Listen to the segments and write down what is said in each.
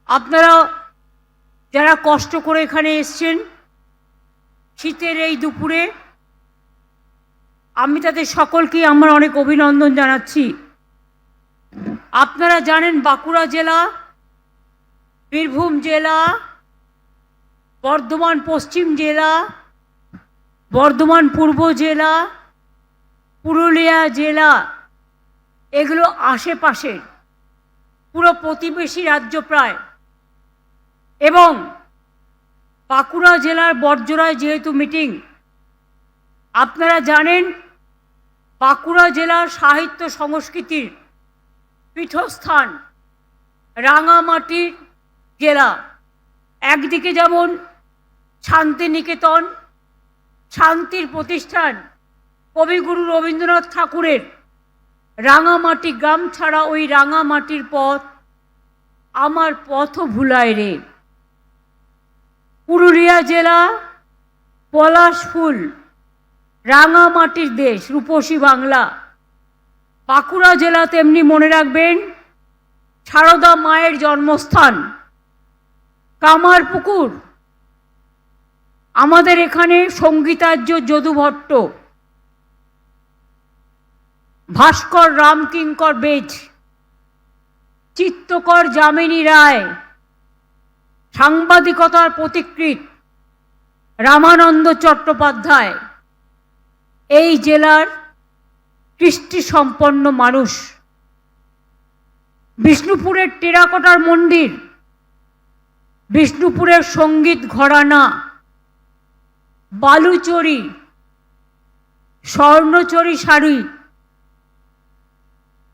আপনারা যারা কষ্ট করে এখানে এসছেন শীতের এই দুপুরে, আমি তাদের সকলকে আমার অনেক অভিনন্দন জানাচ্ছি। আপনারা জানেন বাঁকুড়া জেলা, বীরভূম জেলা, বর্ধমান পশ্চিম জেলা, বর্ধমান পূর্ব জেলা, পুরুলিয়া জেলা, এগুলো আশেপাশের পুরো প্রতিবেশী রাজ্য প্রায়। এবং বাঁকুড়া জেলার বড়জোড়ায় যেহেতু মিটিং, আপনারা জানেন বাঁকুড়া জেলার সাহিত্য সংস্কৃতির পীঠস্থান, রাঙামাটির জেলা। একদিকে যেমন শান্তিনিকেতন, শান্তির প্রতিষ্ঠান কবিগুরু রবীন্দ্রনাথ ঠাকুরের, রাঙামাটি গ্রাম ছাড়া ওই রাঙামাটির পথ আমার পথও ভুলায় রে। পুরুলিয়া জেলা পলাশ ফুল, রাঙামাটির দেশ, রূপসী বাংলা। বাঁকুড়া জেলা তেমনি মনে রাখবেন সারদা মায়ের জন্মস্থান, কামারপুকুর। আমাদের এখানে সঙ্গীতার্য যদু ভট্ট, ভাস্কর রামকিঙ্কর বেজ, চিত্তকর যামিনী রায়, সাংবাদিকতার পথিকৃৎ রামানন্দ চট্টোপাধ্যায় এই জেলার কৃষ্টি সম্পন্ন মানুষ। বিষ্ণুপুরের টেরাকোটার মন্দির, বিষ্ণুপুরের সঙ্গীত ঘরানা, বালুচরি, স্বর্ণচরি শাড়ি,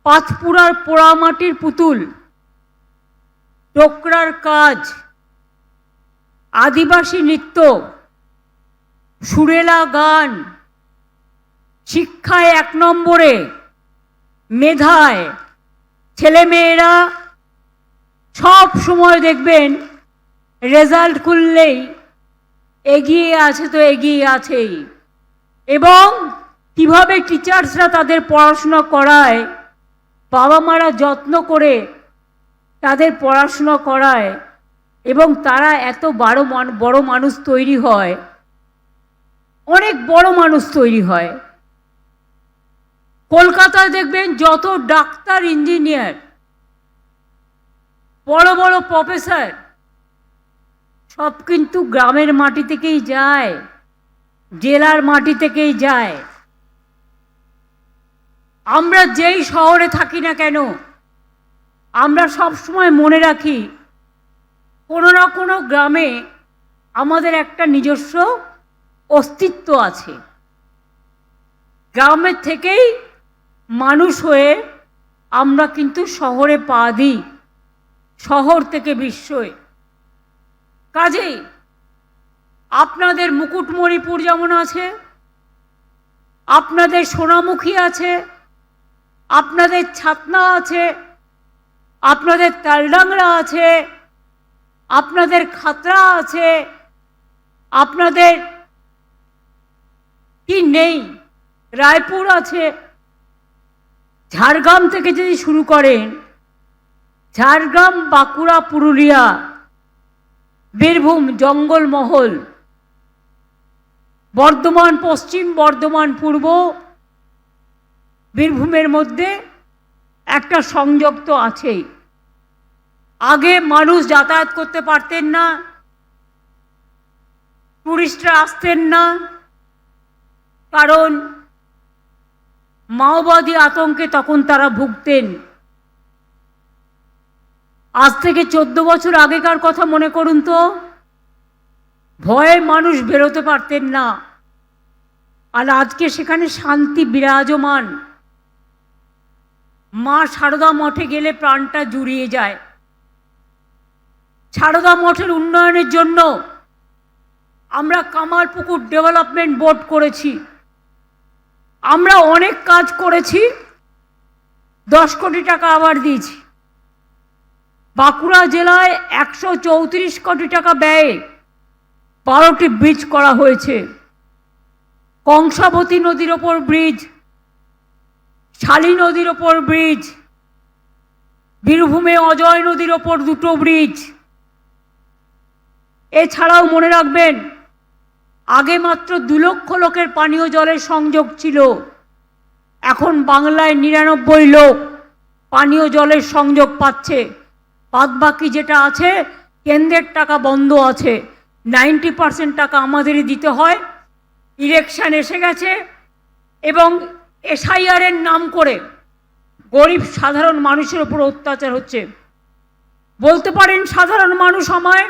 পাথপুরার পোড়ামাটির পুতুল, ডোকরার কাজ, আদিবাসী নৃত্য, সুরেলা গান, শিক্ষায় 1 নম্বরে, মেধায় ছেলেমেয়েরা সব সময় দেখবেন রেজাল্ট খুললেই এগিয়ে আছে তো এগিয়ে আছেই। এবং কিভাবে টিচার্সরা তাদের পড়াশোনা করায়, বাবা মারা যত্ন করে তাদের পড়াশোনা করায় এবং তারা এত বড় মানুষ তৈরি হয়, অনেক বড় মানুষ তৈরি হয়। কলকাতায় দেখবেন যত ডাক্তার, ইঞ্জিনিয়ার, বড় বড় প্রফেসর সব কিন্তু গ্রামের মাটি থেকেই যায়, জেলার মাটি থেকেই যায়। আমরা যেই শহরে থাকি না কেন, আমরা সব সময় মনে রাখি কোনো না কোনো গ্রামে আমাদের একটা নিজস্ব অস্তিত্ব আছে। গ্রামের থেকেই মানুষ হয়ে আমরা কিন্তু শহরে পা দিই, শহর থেকে বিশ্বয়ে। কাজেই আপনাদের মুকুটমণিপুর যেমন আছে, আপনাদের সোনামুখী আছে, আপনাদের ছাতনা আছে, আপনাদের তালডাংরা আছে, আপনাদের খাতড়া আছে, আপনাদের কি নেই, রায়পুর আছে। ঝাড়গ্রাম থেকে যদি শুরু করেন, ঝাড়গ্রাম, বাঁকুড়া, পুরুলিয়া, বীরভূম জঙ্গলমহল, বর্ধমান পশ্চিম, বর্ধমান পূর্ব, বীরভূমের মধ্যে একটা সংযোগ তো আছেই। আগে মানুষ যাতায়াত করতে পারতেন না, টুরিস্টরা আসতেন না, কারণ মাওবাদী আতঙ্কে তখন তারা ভুগতেন। আজ থেকে 14 বছর আগেকার কথা মনে করুন তো, ভয়ে মানুষ বেরোতে পারতেন না। আর আজকে সেখানে শান্তি বিরাজমান। মা সারদা মঠে গেলে প্রাণটা জুড়িয়ে যায়। সারদা মঠের উন্নয়নের জন্য আমরা কামারপুকুর ডেভেলপমেন্ট বোর্ড করেছি, আমরা অনেক কাজ করেছি, 10 কোটি টাকা আবার দিয়েছি। বাঁকুড়া জেলায় 134 কোটি টাকা ব্যয়ে 12টি ব্রিজ করা হয়েছে। কংসাবতী নদীর ওপর ব্রিজ, শালী নদীর ওপর ব্রিজ, বীরভূমে অজয় নদীর ওপর 2টো ব্রিজ, এছাড়াও মনে রাখবেন, আগে মাত্র 2 লক্ষ লোকের পানীয় জলের সংযোগ ছিল, এখন বাংলায় 99 লোক পানীয় জলের সংযোগ পাচ্ছে। বাদবাকি যেটা আছে কেন্দ্রের টাকা বন্ধ আছে, 90% টাকা আমাদেরই দিতে হয়। ইলেকশন এসে গেছে এবং এসআইআরের নাম করে গরিব সাধারণ মানুষের উপর অত্যাচার হচ্ছে। বলতে পারেন সাধারণ মানুষ আমায়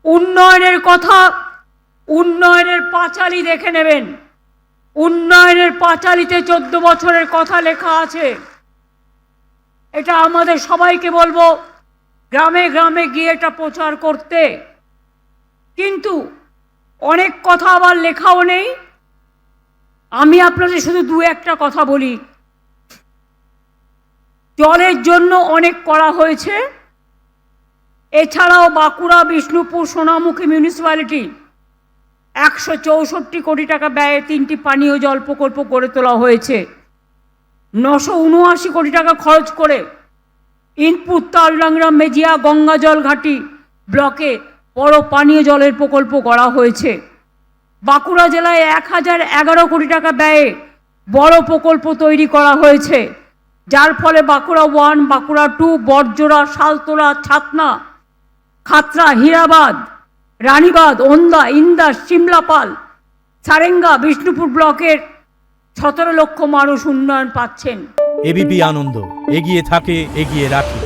উন্নয়নের কথা, উন্নয়নের পাঁচালী দেখে নেবেন। উন্নয়নের পাঁচালীতে 14 বছরের কথা লেখা আছে। এটা আমাদের সবাইকে বলবো গ্রামে গ্রামে গিয়ে এটা প্রচার করতে। কিন্তু অনেক কথা আবার লেখাও নেই। আমি আপনাদের শুধু 2-1টা কথা বলি। জলের জন্য অনেক করা হয়েছে। এছাড়াও বাঁকুড়া, বিষ্ণুপুর, সোনামুখী মিউনিসিপ্যালিটি 164 কোটি টাকা ব্যয়ে 3টি পানীয় জল প্রকল্প গড়ে তোলা হয়েছে। 979 কোটি টাকা খরচ করে ইনপুট তালডাংরা, মেজিয়া, গঙ্গা জল ঘাটি ব্লকে বড় পানীয় জলের প্রকল্প গড়া হয়েছে। বাঁকুড়া জেলায় 1011 কোটি টাকা ব্যয়ে বড় প্রকল্প তৈরি করা হয়েছে, যার ফলে বাঁকুড়া 1, বাঁকুড়া 2, বড়জোড়া, শালতোলা, ছাতনা, খাতড়া, হীরাবাদ, রানীবাদ, ওন্দা, ইন্দাস, সিমলাপাল, সারেঙ্গা, বিষ্ণুপুর ব্লকের 17 লক্ষ মানুষ উন্নয়ন পাচ্ছেন। এবিপি আনন্দ, এগিয়ে থাকে, এগিয়ে রাখে।